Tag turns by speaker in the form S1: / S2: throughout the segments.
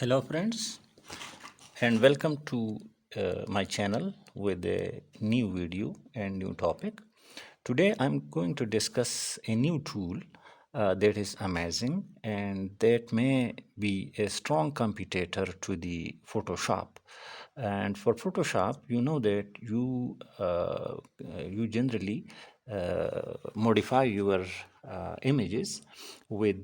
S1: Hello friends, and welcome to my channel with a new video and new topic. Today I'm going to discuss a new tool that is amazing and that may be a strong competitor to the Photoshop. And for Photoshop, you know that you generally modify your images with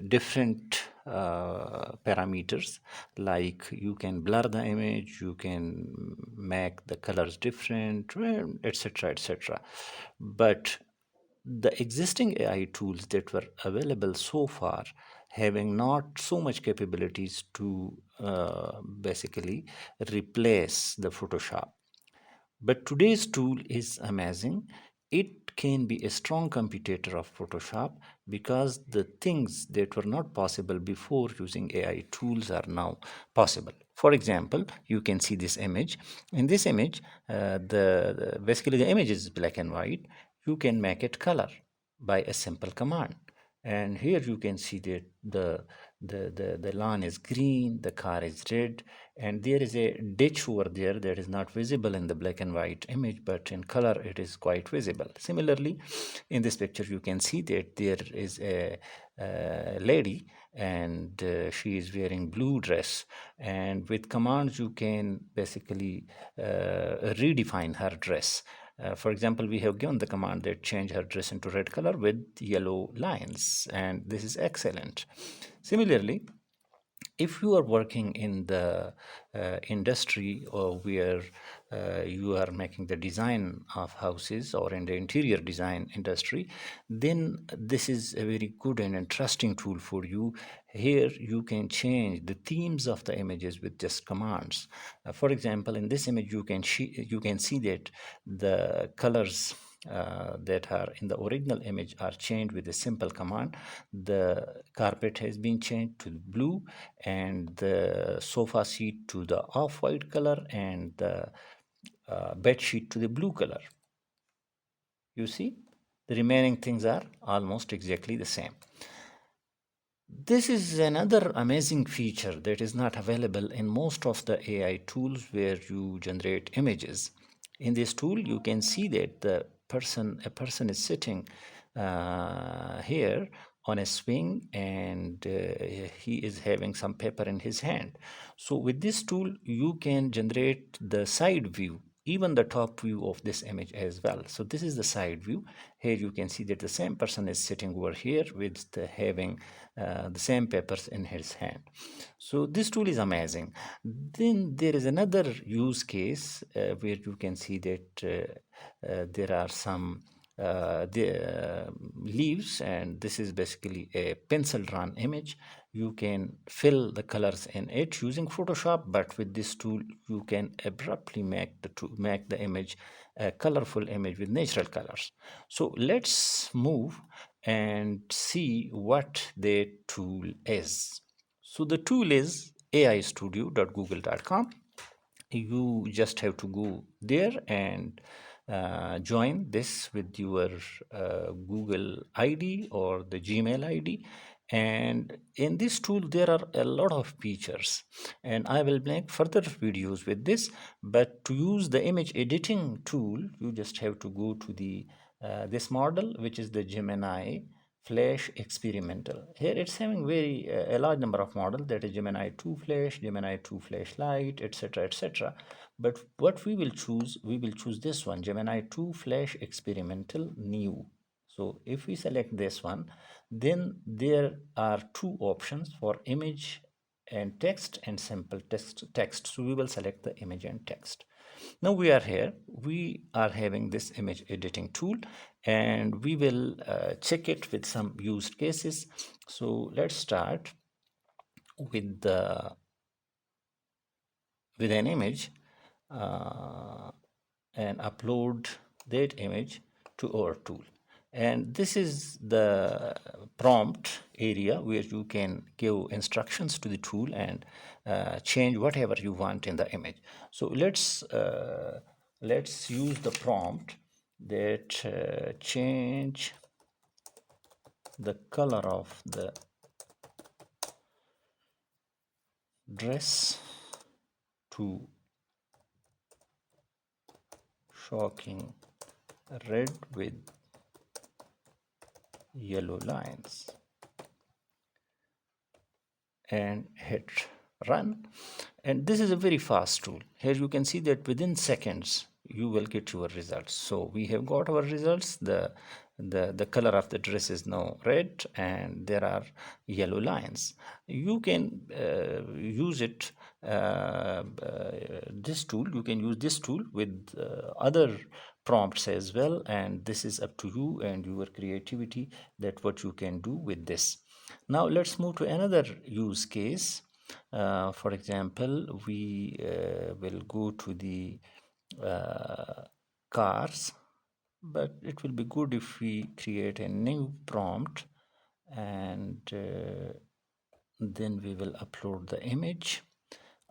S1: different parameters, like you can blur the image, you can make the colors different, etc., etc. But the existing AI tools that were available so far, having not so much capabilities to basically replace the Photoshop. But today's tool is amazing. It can be a strong competitor of Photoshop because the things that were not possible before using AI tools are now possible. For example, you can see this image. In this image, basically the image is black and white. You can make it color by a simple command. And here you can see that the lawn is green, the car is red, and there is a ditch over there that is not visible in the black and white image, but in color it is quite visible. Similarly, in this picture you can see that there is a lady, and she is wearing blue dress, and with commands you can basically redefine her dress. For example, we have given the command that change her dress into red color with yellow lines, and this is excellent. Similarly, if you are working in the industry or where you are making the design of houses or in the interior design industry, then this is a very good and interesting tool for you. Here you can change the themes of the images with just commands. For example, in this image you can see that the colors that are in the original image are changed with a simple command. The carpet has been changed to blue, and the sofa seat to the off-white color, and the bed sheet to the blue color. You see, the remaining things are almost exactly the same. This is another amazing feature that is not available in most of the AI tools where you generate images. In this tool, you can see that a person is sitting here on a swing, and he is having some paper in his hand. So with this tool, you can generate the side view, even the top view of this image as well. So this is the side view. Here you can see that the same person is sitting over here with having the same papers in his hand. So this tool is amazing. Then there is another use case where you can see that there are some leaves, and this is basically a pencil drawn image. You can fill the colors in it using Photoshop, but with this tool you can abruptly make the image a colorful image with natural colors. So let's move and see what the tool is. So the tool is aistudio.google.com. You just have to go there and join this with your Google ID or the Gmail ID. And in this tool, there are a lot of features, and I will make further videos with this. But to use the image editing tool, you just have to go to the this model, which is the Gemini Flash Experimental. Here it's having very a large number of models, that is Gemini 2 Flash, Gemini 2 Flash Lite, etc., etc. But what we will choose this one, Gemini 2 Flash Experimental New. So if we select this one, then there are two options for image and text and simple text. So we will select the image and text. Now we are here, we are having this image editing tool, and we will check it with some used cases. So let's start with an image and upload that image to our tool. And this is the prompt area where you can give instructions to the tool and change whatever you want in the image. So let's use the prompt that change the color of the dress to shocking red with yellow lines and hit run. And this is a very fast tool. Here you can see that within seconds you will get your results. So we have got our results. The color of the dress is now red and there are yellow lines. You can use it this tool. You can use this tool with other prompts as well, and this is up to you and your creativity that what you can do with this. Now let's move to another use case. For example, we will go to the cars, but it will be good if we create a new prompt, and then we will upload the image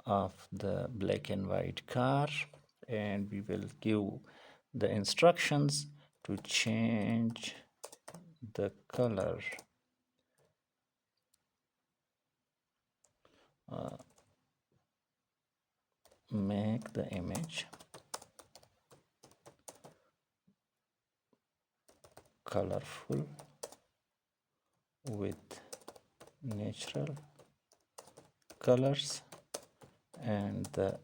S1: of the black and white car, and we will give the instructions to change the color, make the image colorful with natural colors, and the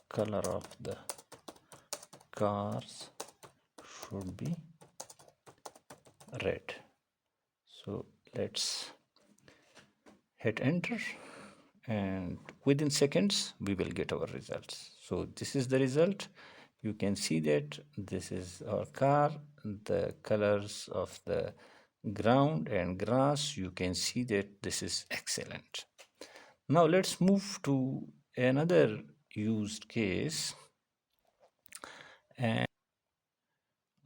S1: color of the cars should be red. So let's hit enter, and within seconds we will get our results. So this is the result. You can see that this is our car. The colors of the ground and grass, you can see that this is excellent. Now let's move to another used case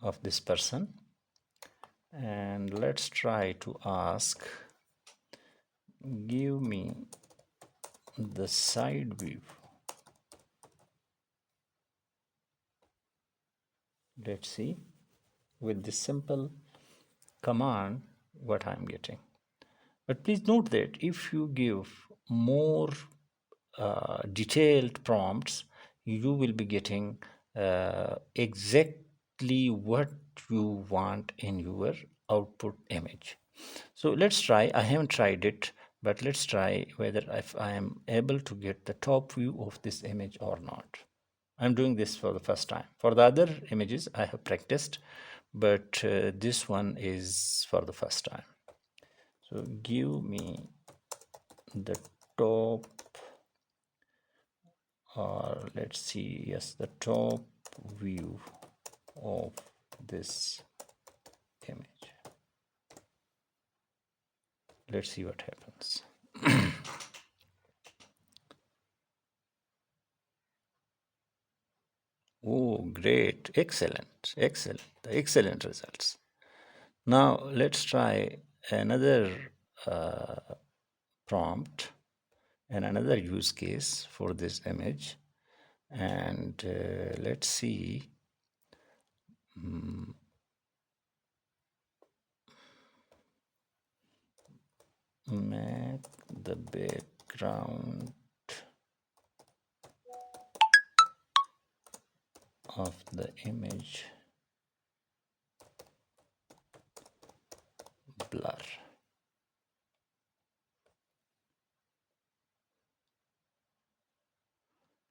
S1: of this person, and let's try to ask, give me the side view. Let's see with this simple command what I'm getting. But please note that if you give more detailed prompts, you will be getting exactly what you want in your output image. So let's try. I haven't tried it, but let's try whether if I am able to get the top view of this image or not. I'm doing this for the first time. For the other images I have practiced, but this one is for the first time. So give me the top, or let's see, yes, the top view of this image. Let's see what happens. Oh, great, excellent, excellent results. Now let's try another prompt and another use case for this image, and let's see. Make the background of the image blur.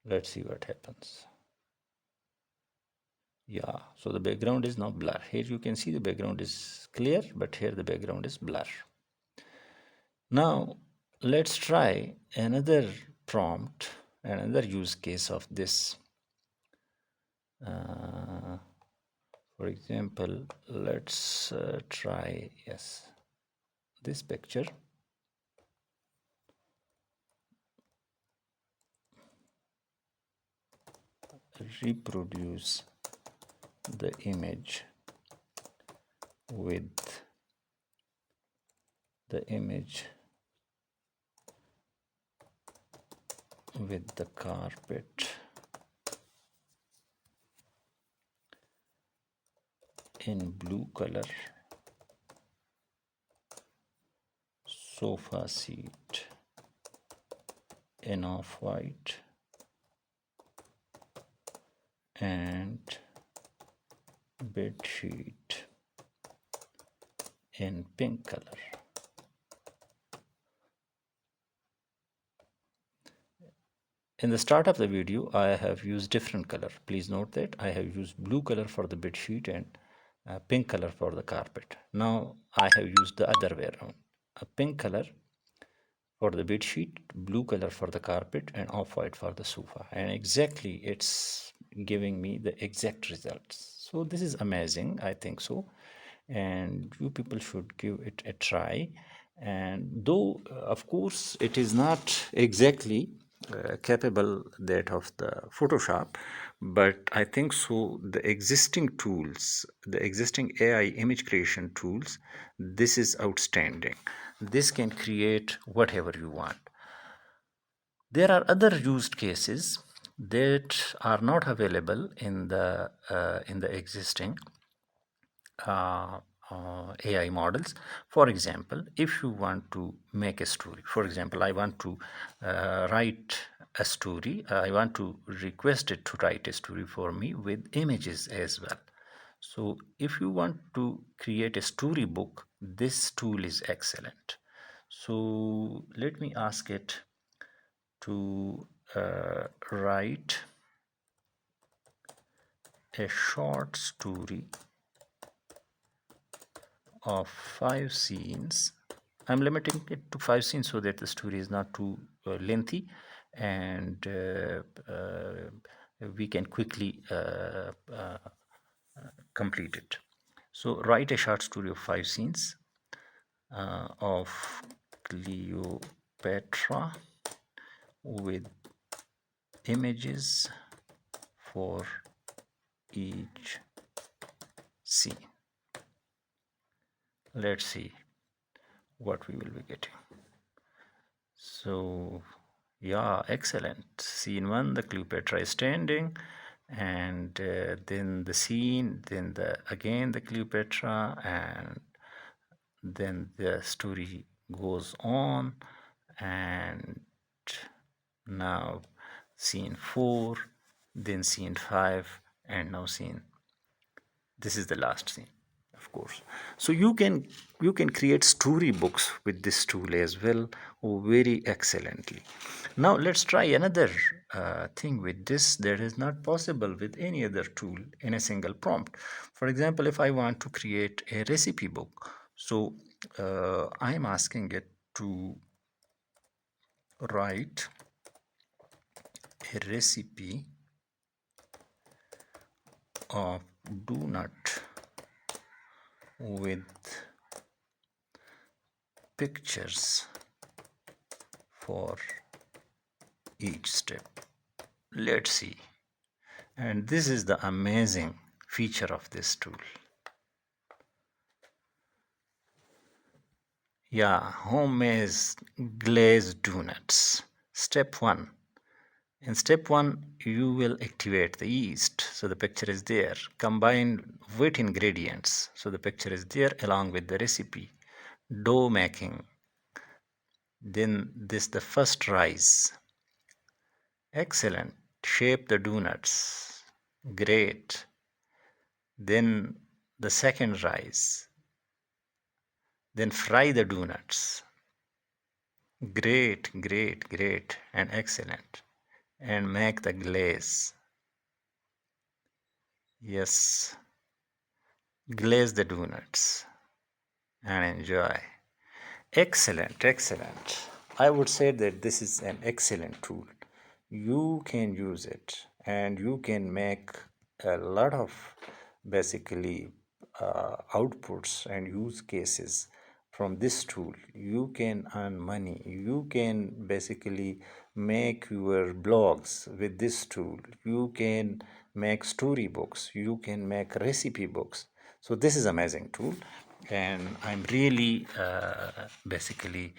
S1: Let's see what happens. Yeah, so the background is now blur. Here you can see the background is clear, but here the background is blur. Now let's try another prompt, another use case of this. For example, let's try, yes, this picture. Reproduce the image with the image with the carpet in blue color, sofa seat in off-white and bed sheet in pink color. In the start of the video, I have used different color. Please note that I have used blue color for the bed sheet and pink color for the carpet. Now I have used the other way around. A pink color for the bed sheet, blue color for the carpet, and off-white for the sofa. And exactly, it's giving me the exact results. So this is amazing, I think so. And you people should give it a try. And though, of course, it is not exactly capable that of the Photoshop, but I think so the existing tools, the existing AI image creation tools, this is outstanding. This can create whatever you want. There are other used cases that are not available in the existing AI models. For example, if you want to make a story, for example, I want to write a story, I want to request it to write a story for me with images as well. So if you want to create a storybook, this tool is excellent. So let me ask it to write a short story of 5 scenes. I'm limiting it to 5 scenes so that the story is not too lengthy, and we can quickly complete it. So write a short story of 5 scenes of Cleopatra with images for each scene. Let's see what we will be getting. So yeah, excellent. Scene 1, the Cleopatra is standing, and then the scene, then the again the Cleopatra, and then the story goes on, and now scene 4, then scene 5, and now scene, this is the last scene, of course. So you can create storybooks with this tool as well, very excellently. Now let's try another thing with this that is not possible with any other tool in a single prompt. For example, if I want to create a recipe book, so I'm asking it to write a recipe of donut with pictures for each step. Let's see. And this is the amazing feature of this tool. Yeah, homemade glazed donuts. Step 1. In step 1, you will activate the yeast. So the picture is there. Combine wet ingredients. So the picture is there along with the recipe. Dough making. Then this the first rise. Excellent. Shape the donuts. Great. Then the second rise. Then fry the donuts. Great, great, great, and excellent. And make the glaze. Yes. Glaze the donuts and enjoy. Excellent, excellent. I would say that this is an excellent tool. You can use it and you can make a lot of basically outputs and use cases from this tool. You can earn money. You can basically make your blogs with this tool. You can make storybooks. You can make recipe books. So this is amazing tool, and I'm really basically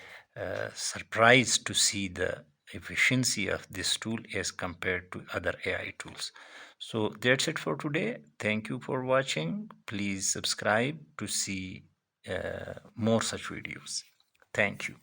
S1: surprised to see the efficiency of this tool as compared to other AI tools. So that's it for today. Thank you for watching. Please subscribe to see more such videos. Thank you.